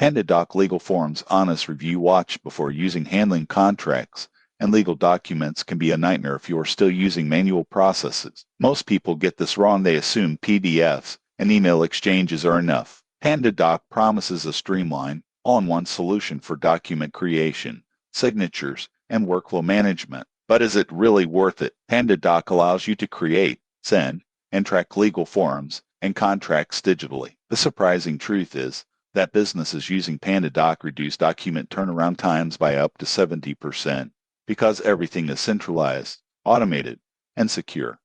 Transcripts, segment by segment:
PandaDoc Legal Forms Honest Review. Watch before using. Handling contracts and legal documents can be a nightmare if you are still using manual processes. Most people get this wrong. They assume PDFs and email exchanges are enough. PandaDoc promises a streamlined, all-in-one solution for document creation, signatures, and workflow management. But is it really worth it? PandaDoc allows you to create, send, and track legal forms and contracts digitally. The surprising truth is that businesses using PandaDoc reduce document turnaround times by up to 70% because everything is centralized, automated, and secure.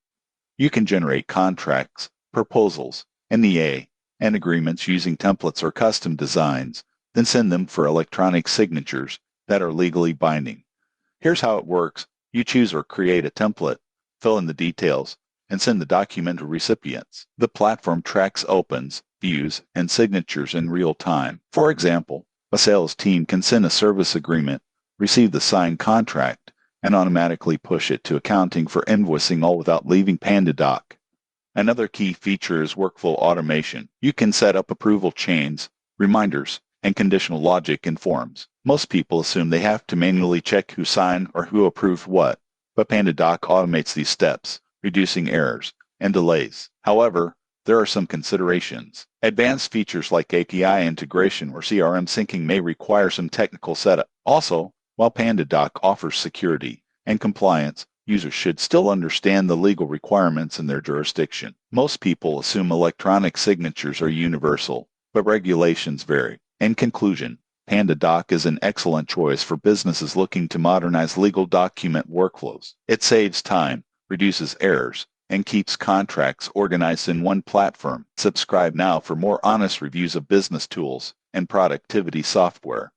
You can generate contracts, proposals, NDA, and agreements using templates or custom designs, then send them for electronic signatures that are legally binding. Here's how it works. You choose or create a template, fill in the details, and send the document to recipients. The platform tracks opens, views, and signatures in real time. For example, a sales team can send a service agreement, receive the signed contract, and automatically push it to accounting for invoicing, all without leaving PandaDoc. Another key feature is workflow automation. You can set up approval chains, reminders, and conditional logic in forms. Most people assume they have to manually check who signed or who approved what, but PandaDoc automates these steps, reducing errors and delays. However, there are some considerations. Advanced features like API integration or CRM syncing may require some technical setup. Also, while PandaDoc offers security and compliance, users should still understand the legal requirements in their jurisdiction. Most people assume electronic signatures are universal, but regulations vary. In conclusion, PandaDoc is an excellent choice for businesses looking to modernize legal document workflows. It saves time, reduces errors, and keeps contracts organized in one platform. Subscribe now for more honest reviews of business tools and productivity software.